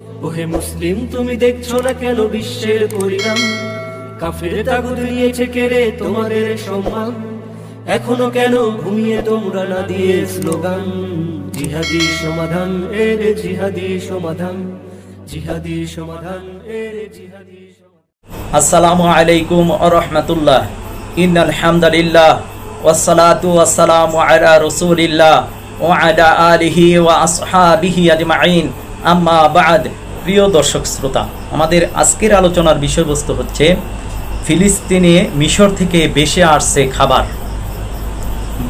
ওহে মুসলিম, তুমি দেখছো না কেন বিশ্বের পরিণাম? কাফের তাগুত নিয়েছে কেড়ে তোমাদের সম্মান। এখনো কেন ঘুমিয়ে তোমরা না দিয়ে স্লোগান? জিহাদি সমাধান এর জিহাদি সমাধান, জিহাদি সমাধান এর জিহাদি সমাধান। আসসালামু আলাইকুম ওয়া রাহমাতুল্লাহ। ইন্নাল হামদুলিল্লাহ ওয়াসসালাতু ওয়াসসালামু আলা রাসূলিল্লাহ ওয়া আলা আলিহি ওয়া আসহাবিহি আজমাইন, আম্মা বা'দ। প্রিয় দর্শক শ্রোতা, আমাদের আজকের আলোচনার বিষয়বস্তু হচ্ছে ফিলিস্তিনে মিশর থেকে ভেসে আসছে খাবার,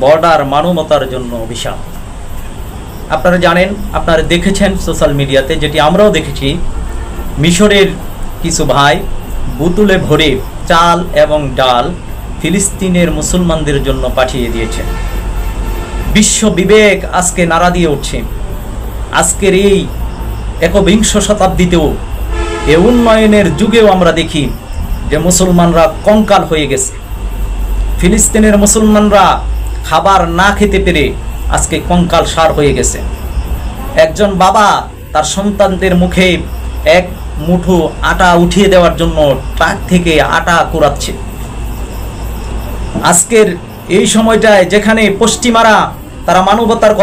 বর্ডার মানবতার জন্য অভিশাপ। আপনারা জানেন, আপনারা দেখেছেন সোশ্যাল মিডিয়াতে, যেটি আমরাও দেখেছি, মিশরের কিছু ভাই বোতলে ভরে চাল এবং ডাল ফিলিস্তিনের মুসলমানদের জন্য পাঠিয়ে দিয়েছে। বিশ্ব বিবেক আজকে নাড়া দিয়ে উঠছে। আজকের এই একবিংশ শতাব্দীতেও, এ উন্নয়নের যুগেও আমরা দেখি যে মুসলমানরা কঙ্কাল হয়ে গেছে। ফিলিস্তিনের মুসলমানরা খাবার না খেতে পেরে আজকে কঙ্কাল সার হয়ে গেছে। একজন বাবা তার সন্তানদের মুখে এক মুঠো আটা উঠিয়ে দেওয়ার জন্য ট্রাক থেকে আটা কুড়াচ্ছে। আজকের এই সময়টায় যেখানে পশ্চিমারা তারা মানবতার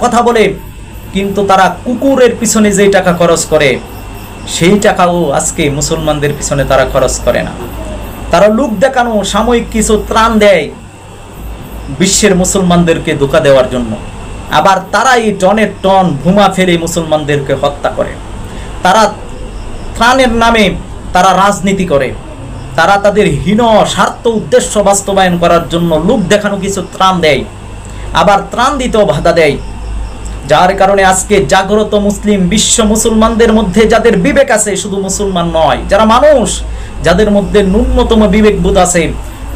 কথা বলে, কিন্তু তারা কুকুরের পিছনে যেই টাকা খরচ করে, সেই টাকাও আজকে মুসলমানদের পিছনে তারা খরচ করে না। তারা লোক দেখানো সাময়িক কিছু ত্রাণ দেয় বিশ্বের মুসলমানদেরকে ধোঁকা দেওয়ার জন্য। আবার তারাই টনের টন ভুমা ফেলে মুসলমানদেরকে হত্যা করে। তারা ত্রাণের নামে তারা রাজনীতি করে। তারা তাদের হীন স্বার্থ উদ্দেশ্য বাস্তবায়ন করার জন্য লোক দেখানো কিছু ত্রাণ দেয়, আবার ত্রাণ দিতেও বাধা দেয়। যার কারণে আজকে জাগ্রত মুসলিম বিশ্ব মুসলমানদের মধ্যে যাদের বিবেক আছে, শুধু মুসলমান নয়, যারা মানুষ, যাদের মধ্যে ন্যূনতম বিবেকবোধ আছে,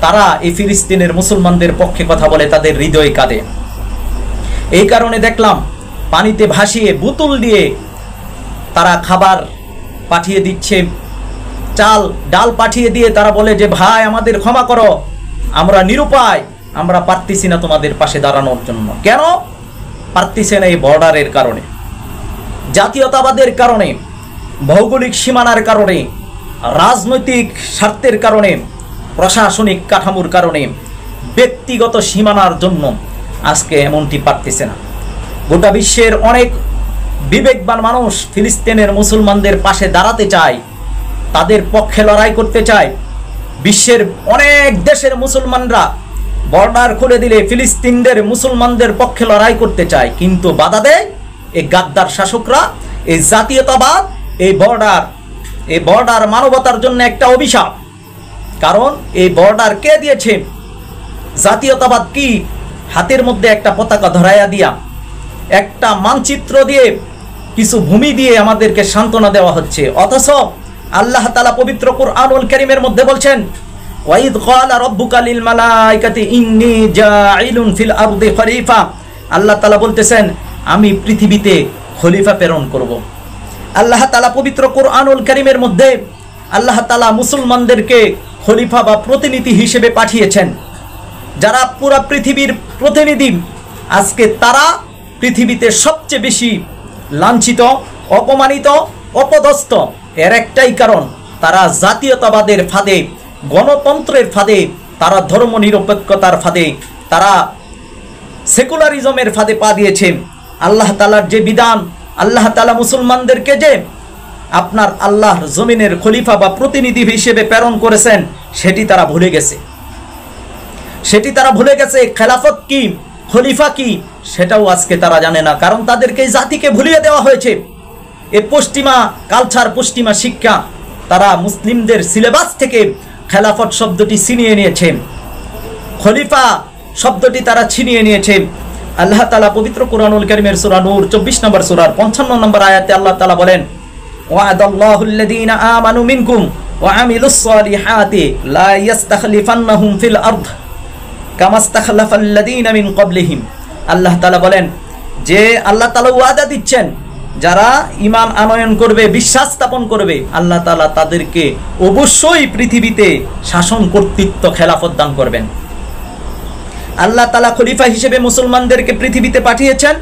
তারা এই ফিলিস্তিনের মুসলমানদের পক্ষে কথা বলে, তাদের হৃদয় কাঁদে। এই কারণে দেখলাম পানিতে ভাসিয়ে বোতল দিয়ে তারা খাবার পাঠিয়ে দিচ্ছে, চাল ডাল পাঠিয়ে দিয়ে তারা বলে যে ভাই আমাদের ক্ষমা করো, আমরা নিরুপায়, আমরা পারতেছি না তোমাদের পাশে দাঁড়ানোর জন্য। কেন পারতেছে না? এই বর্ডারের কারণে, জাতীয়তাবাদের কারণে, ভৌগোলিক সীমানার কারণে, রাজনৈতিক স্বার্থের কারণে, প্রশাসনিক কাঠামোর কারণে, ব্যক্তিগত সীমানার জন্য আজকে এমনটি পারতেছে না। গোটা বিশ্বের অনেক বিবেকবান মানুষ ফিলিস্তিনের মুসলমানদের পাশে দাঁড়াতে চায়, তাদের পক্ষে লড়াই করতে চায়। বিশ্বের অনেক দেশের মুসলমানরা বর্ডার খুলে দিলে ফিলিস্তিনদের মুসলমানদের পক্ষে লড়াই করতে চায়, কিন্তু বাধা দেয় এই গাদ্দার শাসকরা। এই জাতীয়তাবাদ, এই বর্ডার মানবতার জন্য একটা অভিশাপ। কারণ এই বর্ডার কে দিয়েছে? জাতীয়তাবাদ কি? হাতের মধ্যে একটা পতাকা ধরাইয়া দিয়া, একটা মানচিত্র দিয়ে, কিছু ভূমি দিয়ে আমাদেরকে সান্ত্বনা দেওয়া হচ্ছে। অথচ আল্লাহ তাআলা পবিত্র কুরআনুল কারীমের মধ্যে বলছেন, ওয়াইদ ক্বালা রাব্বুকা লিল মালাইকাতি ইন্নী জাঈলুন ফিল আরদি খলিফা। আল্লাহ তাআলা বলতেছেন, আমি পৃথিবীতে খলিফা প্রেরণ করব। আল্লাহ তাআলা পবিত্র কুরআনুল কারীমের মধ্যে আল্লাহ তাআলা মুসলমানদেরকে খলিফা বা প্রতিনিধি হিসেবে পাঠিয়েছেন, যারা পুরা পৃথিবীর প্রতিনিধি। আজকে তারা পৃথিবীতে সবচেয়ে বেশি লাঞ্ছিত, অপমানিত, অপদস্থ। এর একটাই কারণ, তারা জাতীয়তাবাদের ফাঁদে, গণতন্ত্রের ফাঁদে, তারা ধর্মনিরপেক্ষতার ফাঁদে, তারা সেকুলারিজমের ফাঁদে পা দিয়েছে। আল্লাহ তাআলার যে বিধান, আল্লাহ তাআলা মুসলমানদেরকে যে আপনার আল্লাহর জমিনের খলিফা বা প্রতিনিধি হিসেবে প্রেরণ করেছেন, সেটি তারা ভুলে গেছে। খেলাফত কি, খলিফা কি, সেটাও আজকে তারা জানে না। কারণ তাদেরকে এই জাতিকে ভুলিয়ে দেওয়া হয়েছে। এই পশ্চিমা কালচার, পশ্চিমা শিক্ষা, তারা মুসলিমদের সিলেবাস থেকে খেলাফত শব্দটি ছিনিয়ে নিয়েছে, খলিফা শব্দটি তারা ছিনিয়ে নিয়েছে। আল্লাহ তাআলা পবিত্র কুরআনুল কারীমের সূরা নূর 24 নম্বর সূরার 55 নম্বর আয়াতে আল্লাহ তাআলা বলেন, ওয়া'দাল্লাহুল্লাযীনা আমানু মিনকুম ওয়া আমিলুস সালিহাতি লা ইস্তাখলিফান্নাহুম ফিল আরদ কামা ইস্তাখলাফাল্লাযীনা মিন ক্বাবলিহিম। আল্লাহ তাআলা বলেন যে আল্লাহ তাআলা ওয়াদা দিচ্ছেন, যারা ঈমান আনয়ন করবে, বিশ্বাস স্থাপন করবে, আল্লাহ তাআলা তাদেরকে অবশ্যই পৃথিবীতে শাসন কর্তৃত্ব, খেলাফত দান করবেন। আল্লাহ তাআলা খলিফা হিসেবে মুসলমানদেরকে পৃথিবীতে পাঠিয়েছেন।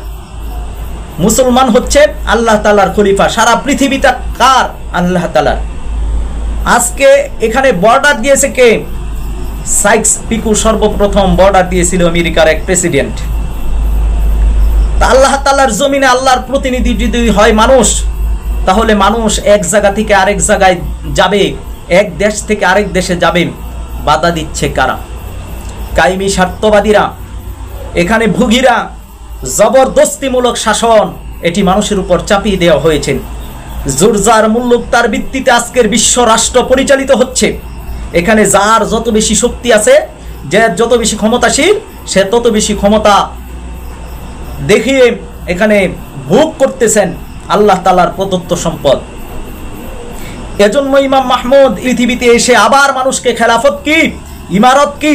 মুসলমান হচ্ছে আল্লাহ তাআলার খলিফা। সারা পৃথিবীটা কার? আল্লাহ তাআলার। আজকে এখানে বর্ডার দিয়েছে কে? সাইক্স পিকো সর্বপ্রথম বর্ডার দিয়েছিল আমেরিকার এক প্রেসিডেন্ট। তা আল্লাহ তাআলার জমিনে আল্লাহর প্রতিনিধি যদি হয় মানুষ, তাহলে মানুষ এক জায়গা থেকে আরেক জায়গায় যাবে, এক দেশ থেকে আরেক দেশে যাবে, বাধা দিচ্ছে কারা? কায়েমি স্বার্থবাদীরা। এখানে ভুগীরা জবরদস্তিমূলক শাসন এটি মানুষের উপর চাপিয়ে দেওয়া হয়েছে। জোরজার মুল্লুক তার ভিত্তিতে আজকের বিশ্ব রাষ্ট্র পরিচালিত হচ্ছে। এখানে যার যত বেশি শক্তি আছে, যে যত বেশি ক্ষমতাশীল, সে তত বেশি ক্ষমতা দেখিয়ে এখানে ভোগ করতেছেন আল্লাহ তাআলার প্রদত্ত সম্পদ। এজন্য ইমাম মাহমুদ পৃথিবীতে এসে আবার মানুষকে খেলাফত কি, ইমারত কি,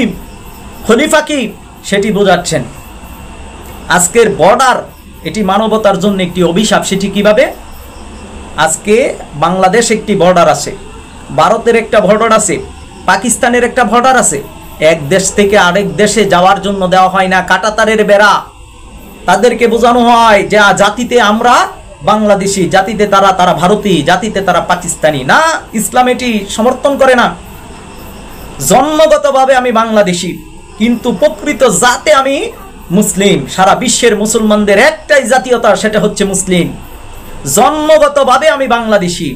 খলিফা কি সেটি বোঝাচ্ছেন। আজকের বর্ডার এটি মানবতার জন্য একটি অভিশাপ। সেটি কিভাবে? আজকে বাংলাদেশ একটি বর্ডার আছে, ভারতের একটা বর্ডার আছে, পাকিস্তানের একটা বর্ডার আছে। এক দেশ থেকে আরেক দেশে যাওয়ার জন্য দেওয়া হয় না কাঁটাতারের বেড়া। তাদেরকে বোঝানো হয় যে জাতিতে আমরা বাংলাদেশি, জাতিতে তারা ভারতীয়, জাতিতে তারা পাকিস্তানি। না, ইসলাম এটি সমর্থন করে না। জন্মগতভাবে আমি বাংলাদেশি, কিন্তু প্রকৃত জাতে আমি মুসলিম। সারা বিশ্বের মুসলমানদের একটাই জাতীয়তা, সেটা হচ্ছে মুসলিম। জন্মগতভাবে আমি বাংলাদেশি,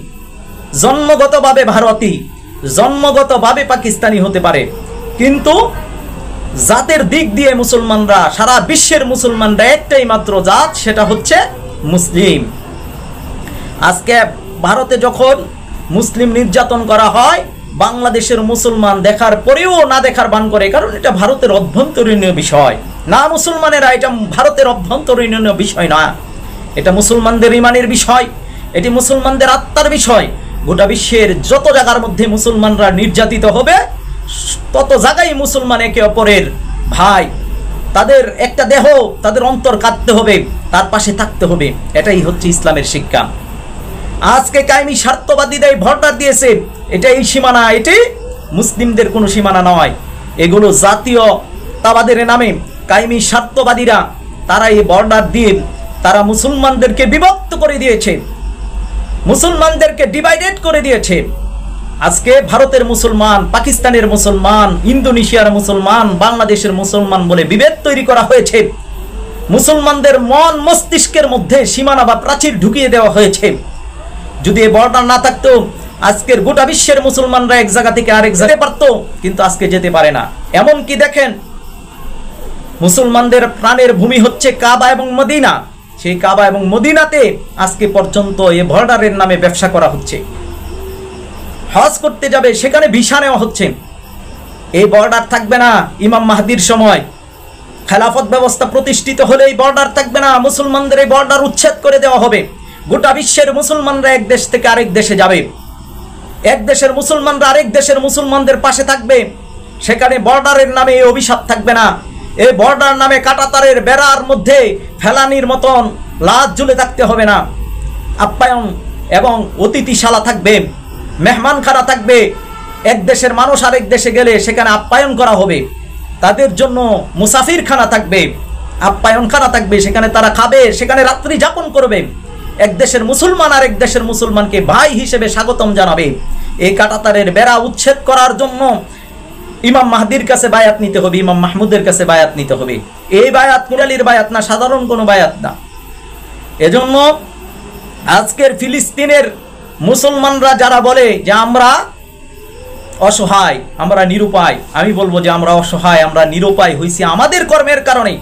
জন্মগতভাবে ভারতীয়, জন্মগতভাবে পাকিস্তানি হতে পারে, কিন্তু জাতের দিক দিয়ে মুসলমানরা, সারা বিশ্বের মুসলমানরা একটাই মাত্র জাত, সেটা হচ্ছে মুসলিম। আজকে ভারতে যখন মুসলিম নির্যাতন করা হয়, বাংলাদেশের মুসলমান দেখার পরেও না দেখার ভান করে, কারণ এটা ভারতের অভ্যন্তরীণ বিষয় না। মুসলমানেরা এটা ভারতের অভ্যন্তরীণ বিষয় না, এটা মুসলমানদের ইমানের বিষয়, এটি মুসলমানদের আত্মার বিষয়। গোটা বিশ্বের যত জায়গার মধ্যে মুসলমানরা নির্যাতিত হবে, তত জায়গায় মুসলমান একে অপরের ভাই। তাদের একটা দেহ, তাদের অন্তর কাঁদতে হবে, তার পাশে থাকতে হবে। এটাই হচ্ছে ইসলামের শিক্ষা। আজকে কায়েমি স্বার্থবাদীরা বর্ডার দিয়েছে, এটা এই সীমানা, এটি মুসলিমদের কোনো সীমানা নয়। এগুলো জাতীয়তাবাদের নামে কায়েমি স্বার্থবাদীরা, তারা এই বর্ডার দিয়ে তারা মুসলমানদেরকে বিভক্ত করে দিয়েছে, মুসলমানদেরকে ডিভাইডেড করে দিয়েছে। আজকে ভারতের মুসলমান, পাকিস্তানের মুসলমান, ইন্দোনেশিয়ার মুসলমান, বাংলাদেশের মুসলমান বলে বিভেদ তৈরি করা হয়েছে। মুসলমানদের মন মস্তিষ্কের মধ্যে সীমানা বা প্রাচীর ঢুকিয়ে দেওয়া হয়েছে। যদি এই বর্ডার না থাকতো, আজকের গোটা বিশ্বের মুসলমানরা এক জায়গা থেকে আরেক যেতে পারত, কিন্তু আজকে যেতে পারে না। এমন কি দেখেন, মুসলমানদের প্রাণের ভূমি হচ্ছে কাবা এবং মদিনা। সেই কাবা এবং মদিনাতে আজকে পর্যন্ত এই বর্ডারের নামে ব্যবসা করা হচ্ছে। হজ করতে যাবে, সেখানে ভিসা নেওয়া হচ্ছে। এই বর্ডার থাকবে না ইমাম মাহদির সময়। খেলাফত ব্যবস্থা প্রতিষ্ঠিত হলে এই বর্ডার থাকবে না। মুসলমানদের এই বর্ডার উচ্ছেদ করে দেওয়া হবে। গোটা বিশ্বের মুসলমানরা এক দেশ থেকে আরেক দেশে যাবে, এক দেশের মুসলমানরা আরেক দেশের মুসলমানদের পাশে থাকবে। সেখানে বর্ডারের নামে এই অভিশাপ থাকবে না। এই বর্ডার নামে কাঁটাতারের বেড়ার মধ্যে ফেলানির মতন লাশ ঝুলে থাকতে হবে না। আপ্যায়ন এবং অতিথিশালা থাকবে, মেহমানখানা থাকবে। এক দেশের মানুষ আরেক দেশে গেলে সেখানে আপ্যায়ন করা হবে। তাদের জন্য মুসাফিরখানা থাকবে, আপ্যায়নখানা থাকবে, সেখানে তারা খাবে, সেখানে রাত্রি যাপন করবে। এক দেশের মুসলমান আরেক দেশের মুসলমানকে ভাই হিসেবে স্বাগতম জানাবে। এই কাঁটাতারের বেড়া উচ্ছেদ করার জন্য ইমাম মাহদির কাছে বায়াত নিতে হবে, ইমাম মাহমুদের কাছে বায়াত নিতে হবে। এই বায়াত মুরালির বায়াত না, সাধারণ কোনো বায়াত না। এজন্য আজকের ফিলিস্তিনের মুসলমানরা যারা বলে যে আমরা অসহায়, আমরা নিরুপায়, আমি বলবো যে আমরা অসহায়, আমরা নিরুপায় হইছি আমাদের কর্মের কারণে।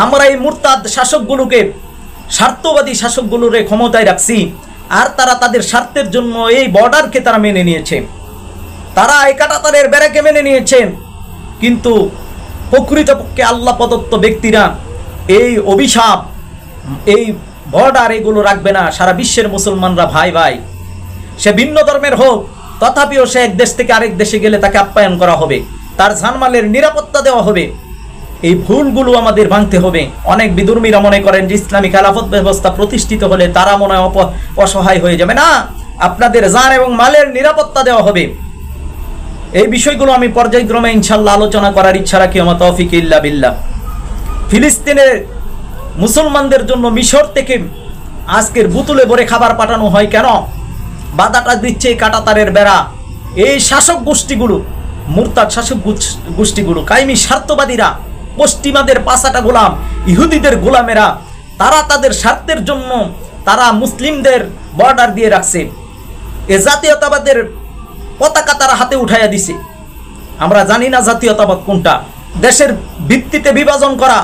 আমরা এই মুরতাদ শাসকগুলোকে, স্বার্থবাদী শাসকগুলোরে ক্ষমতায় রাখছি, আর তারা তাদের স্বার্থের জন্য এই বর্ডারকে তারা মেনে নিয়েছে, তারা এই কাঁটাতারের বেড়াকে মেনে নিয়েছেন। কিন্তু প্রকৃতপক্ষে আল্লাহ প্রদত্ত ব্যক্তিরা এই অভিশাপ, এই বর্ডার এগুলো রাখবে না। সারা বিশ্বের মুসলমানরা ভাই ভাই, সে ভিন্ন ধর্মের হোক, তথাপিও সে এক দেশ থেকে আরেক দেশে গেলে তাকে আপ্যায়ন করা হবে, তার জানমালের নিরাপত্তা দেওয়া হবে। এই ভুলগুলো আমাদের ভাঙতে হবে। অনেক বিধর্মীরা মনে করেন যে ইসলামী খেলাফত ব্যবস্থা প্রতিষ্ঠিত হলে তারা মনে হয় অসহায় হয়ে যাবে। না, আপনাদের জান এবং মালের নিরাপত্তা দেওয়া হবে। এই বিষয়গুলো আমি পর্যায়ক্রমে ইনশাল্লাহ আলোচনা করার ইচ্ছা রাখি। ওয়া মা তাওফিক ইল্লা বিল্লাহ। ফিলিস্তিনের মুসলমানদের জন্য মিশর থেকে আজকের বোতলে ভরে খাবার পাঠানো হয় কেন? বাধাটা দিচ্ছে এই কাঁটাতারের বেড়া। এই শাসক গোষ্ঠীগুলো, মুরতাদ শাসক গোষ্ঠীগুলো, কায়েমি স্বার্থবাদীরা, পশ্চিমাদের পাঁচাটা গোলাম, ইহুদিদের গোলামেরা, তারা তাদের স্বার্থের জন্য তারা মুসলিমদের বর্ডার দিয়ে রাখছে। এ জাতীয়তাবাদের পতাকা তারা হাতে উঠাইয়া দিছে। আমরা জানি না জাতীয়তাবাদ কোনটা। দেশের ভিত্তিতে বিভাজন করা,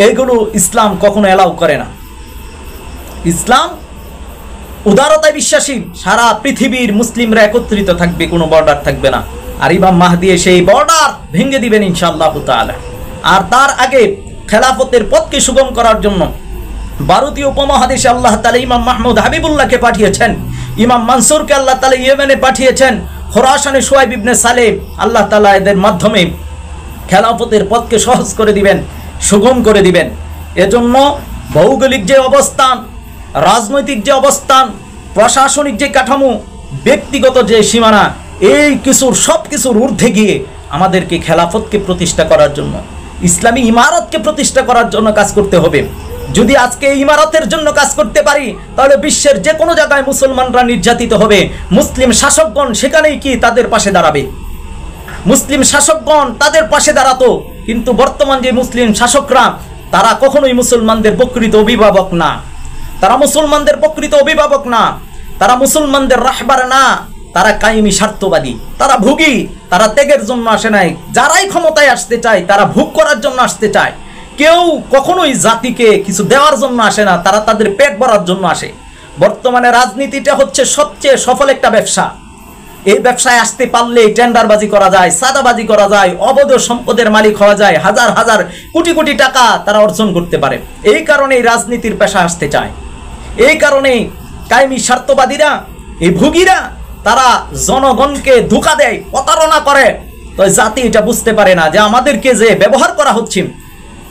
এগুলো ইসলাম কখনো এলাও করে না। ইসলাম উদারতায় বিশ্বাসী। সারা পৃথিবীর মুসলিমরা একত্রিত থাকবে, কোনো বর্ডার থাকবে না। আর ইমাম মাহদী সেই বর্ডার ভেঙে দিবেন ইনশাআল্লাহ তাআলা। আর তার আগে খেলাফতের পথকে সুগম করার জন্য ভারতীয় উপমহাদেশে আল্লাহ তাআলা ইমাম মাহমুদ হাবিবুল্লাহকে পাঠিয়েছেন, ইমাম মানসুরকে আল্লাহ তাআলা ইয়েমেনে পাঠিয়েছেন, খোরাসানে শুআইব ইবনে সালেহ আল্লাহ তাআলা এদের মাধ্যমে খেলাফতের পথকে সহজ করে দিবেন, সুগম করে দিবেন। এজন্য ভৌগোলিক যে অবস্থান, রাজনৈতিক যে অবস্থান, প্রশাসনিক যে কাঠামো, ব্যক্তিগত যে সীমানা, এই কিছুর সব কিছুর ঊর্ধ্বে গিয়ে আমাদেরকে খেলাফতকে প্রতিষ্ঠা করার জন্য, ইসলামী ইমারতকে প্রতিষ্ঠা করার জন্য কাজ করতে হবে। যদি আজকে এই ইমারতের জন্য কাজ করতে পারি, তাহলে বিশ্বের যে কোনো জায়গায় মুসলমানরা নির্যাতিত হবে, মুসলিম শাসকগণ সেখানেই কি তাদের পাশে দাঁড়াবে? মুসলিম শাসকগণ তাদের পাশে দাঁড়াতো। কিন্তু বর্তমান যে মুসলিম শাসকরা, তারা কখনোই মুসলমানদের প্রকৃত অভিভাবক না। তারা মুসলমানদের প্রকৃত অভিভাবক না, তারা মুসলমানদের রাহবার না, তারা কায়েমি স্বার্থবাদী, তারা ভোগী। তারা ত্যাগের জন্য আসে নাই। যারাই ক্ষমতায় আসতে চায় তারা ভোগ করার জন্য আসতে চায়। কেউ কখনোই জাতিকে কিছু দেওয়ার জন্য আসে না, তারা তাদের পেট ভরার জন্য আসে। বর্তমানে রাজনীতিটা হচ্ছে সবচেয়ে সফল একটা ব্যবসা। এই ব্যবসায় আসতে পারলে টেন্ডারবাজি করা যায়, সাদাবাজি করা যায়, অবৈধ সম্পদের মালিক হওয়া যায়, হাজার হাজার কোটি কোটি টাকা তারা অর্জন করতে পারে। এই কারণে রাজনীতির পেশা আসতে চায়। এই কারণে কায়েমি স্বার্থবাদীরা, এই ভোগীরা, তারা জনগণকে ধোঁকা দেয়, প্রতারণা করে। তো জাতি এটা বুঝতে পারে না যে আমাদেরকে যে ব্যবহার করা হচ্ছে,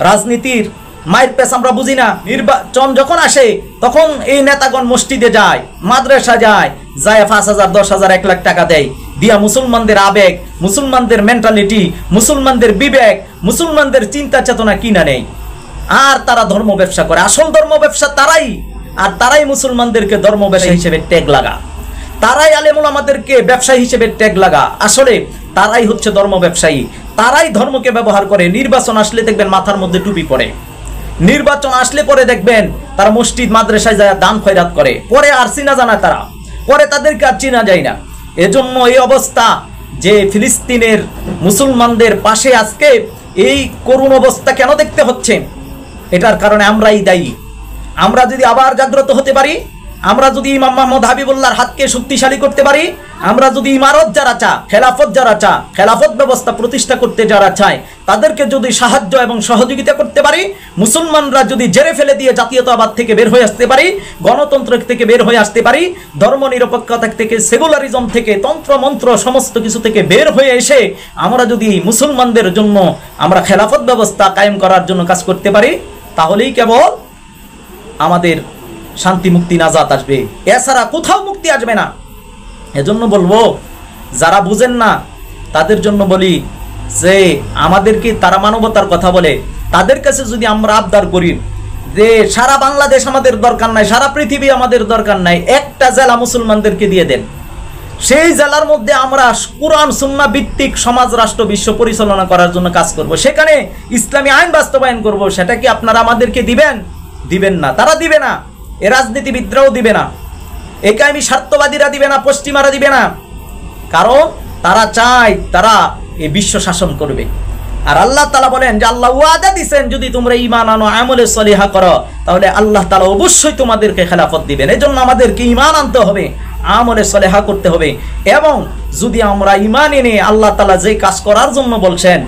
রাজনীতির মায়ের পেছ আমরা বুঝি না। নির্বাচন যখন আসে তখন এই নেতাগণ মসজিদে যায়, মাদ্রাসা যায়, 5,000, 10,000, 1 লাখ টাকা দেয়, দিয়া মুসলমানদের আবেগ, মুসলমানদের মেন্টালিটি, মুসলমানদের বিবেক, মুসলমানদের চিন্তা চেতনা কিনা নেই। আর তারা ধর্ম ব্যবসা করে। আসল ধর্ম ব্যবসা তারাই। আর তারাই মুসলমানদেরকে ধর্ম ব্যবসা হিসেবে ট্যাগ লাগা, তারাই আলেমুল আমাদেরকে ব্যবসায়ী হিসেবে ট্যাগ লাগা। আসলে তারাই হচ্ছে ধর্ম ব্যবসায়ী, তারাই ধর্মকে ব্যবহার করে। নির্বাচন আসলে দেখবেন মাথার মধ্যে টুপি পরে, নির্বাচন আসলে পরে দেখবেন তারা মসজিদ মাদ্রাসায় যায় দান খয়রাত করে, পরে আর চিনা জানা তারা, পরে তাদেরকে আর চিনা যায় না। এজন্য এই অবস্থা যে ফিলিস্তিনের মুসলমানদের পাশে আজকে এই করুণ অবস্থা কেন দেখতে হচ্ছে, এটার কারণে আমরাই দায়ী। আমরা যদি আবার জাগ্রত হতে পারি, আমরা যদি ইমাম মাহমুদ হাবিবুল্লাহর হাতকে শক্তিশালী করতে পারি, আমরা যদি ইমারত যারা চা, খেলাফত যারা চা, খেলাফত ব্যবস্থা প্রতিষ্ঠা করতে যারা চায়, তাদেরকে যদি সাহায্য এবং সহযোগিতা করতে পারি, মুসলমানরা যদি জেরে ফেলে দিয়ে জাতীয়তাবাদ থেকে বের হয়ে আসতে পারি, গণতন্ত্র থেকে বের হয়ে আসতে পারি, ধর্ম নিরপেক্ষতা থেকে, সেকুলারিজম থেকে, তন্ত্র মন্ত্র সমস্ত কিছু থেকে বের হয়ে এসে আমরা যদি মুসলমানদের জন্য আমরা খেলাফত ব্যবস্থা কায়েম করার জন্য কাজ করতে পারি, তাহলেই কেবল আমাদের শান্তি, মুক্তি, নাজাত আসবে। এছাড়া কোথাও মুক্তি আসবে না। এজন্য বলবো, যারা বুঝেন না তাদের জন্য বলি যে আমাদেরকে, তারা মানবতার কথা বলে, তাদের কাছে যদি আমরা আবদার করি যে সারা বাংলাদেশ আমাদের দরকার নাই, সারা পৃথিবী আমাদের দরকার নাই, একটা জেলা মুসলমানদেরকে দিয়ে দেন। সেই জেলার মধ্যে আমরা কুরআন সুন্নাহ ভিত্তিক সমাজ, রাষ্ট্র, বিশ্ব পরিচালনা করার জন্য কাজ করব, সেখানে ইসলামী আইন বাস্তবায়ন করব। সেটা কি আপনারা আমাদেরকে দিবেন? দিবেন না, তারা দিবে না। এ রাজনীতিবিদরাও দিবে না, এই কায়েমি স্বার্থবাদীরা দিবে না, পশ্চিমারা দিবে না। কারণ তারা চায় তারা এই বিশ্ব শাসন করবে। আর আল্লাহ তাআলা বলেন যে আল্লাহ ওয়াদা দিবেন, যদি তোমরা ঈমান আনো, আমলে সলিহা করো, তাহলে আল্লাহ তাআলা অবশ্যই তোমাদেরকে খেলাফত দিবেন। এজন্য আমাদেরকে ঈমান আনতে হবে, আমলে সলিহা করতে হবে। এবং যদি আমরা ঈমান এনে আল্লাহ তাআলা যে কাজ করার জন্য বলছেন,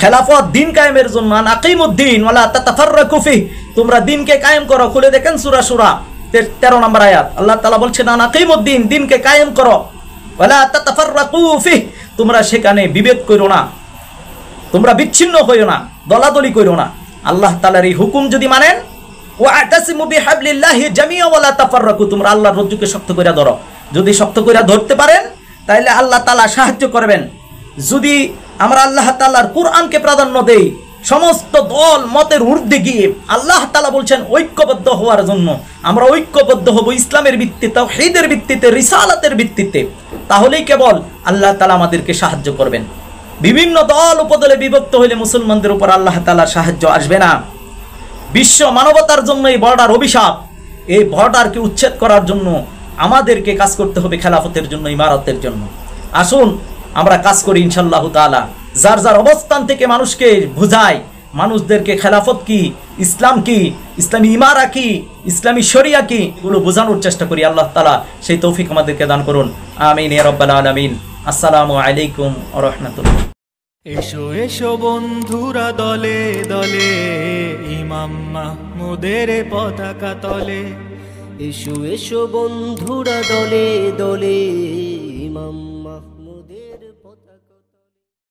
খেলাফত দিন কায়েমের জন্য, আকিমুদ্দিন ওয়ালা তাতাফাররাকু ফিহি, তোমরা দিনকে কায়েম করো। খুলে দেখেন সূরা শুরা 13 নম্বর আয়াত, আল্লাহ তাআলা বলছেন আকিমুদ্দিন, দিনকে কায়েম করো, ওয়ালা তাতাফাররাকু ফিহি, তোমরা সেখানে বিভেদ করো না, তোমরা বিচ্ছিন্ন হইও না, দলাদলি করো না। আল্লাহ তাআলার এই হুকুম যদি মানেন, ওয়াতাসিমু বিহাবলিল্লাহি জামিআ ওয়ালা তাফাররাকু, তোমরা আল্লাহর রজ্জুকে শক্ত করে ধরো। যদি শক্ত করে ধরতে পারেন তাহলে আল্লাহ তাআলা সাহায্য করবেন। যদি আমরা আল্লাহ তাআলার কুরআনকে প্রাধান্য দেই, সমস্ত দল মতের ঊর্ধ্বে গিয়ে আল্লাহ তাআলা বলছেন ঐক্যবদ্ধ হওয়ার জন্য। আমরা ঐক্যবদ্ধ হব ইসলামের ভিত্তিতে, তাওহীদের ভিত্তিতে, রিসালাতের ভিত্তিতে। তাহলেই কেবল আল্লাহ তাআলা আমাদেরকে সাহায্য করবেন। বিভিন্ন দল উপদলে বিভক্ত হইলে মুসলমানদের উপর আল্লাহ তাআলার সাহায্য আসবে না। বিশ্ব মানবতার জন্য এই বর্ডার অভিশাপ। এই বর্ডারকে উচ্ছেদ করার জন্য আমাদেরকে কাজ করতে হবে, খেলাফতের জন্য, ইমারতের জন্য। আসুন আমরা কাজ করি ইনশাআল্লাহ তাআলা। যার যার অবস্থান থেকে মানুষকে বুঝাই, মানুষদেরকে খেলাফত কি, ইসলাম কি, ইসলামী ইমারা কি, ইসলামী শরিয়া কি, এগুলো বোঝানোর চেষ্টা করি। আল্লাহ তাআলা সেই তৌফিক আমাদেরকে দান করুন। আমিন ইয়া রাব্বাল আলামিন। আসসালামু আলাইকুম ওয়া রাহমাতুল্লাহ। এসো এসো বন্ধুরা দলে দলে, ইমাম মাহমুদের পতাকা তলে। এসো এসো বন্ধুরা দলে দলে,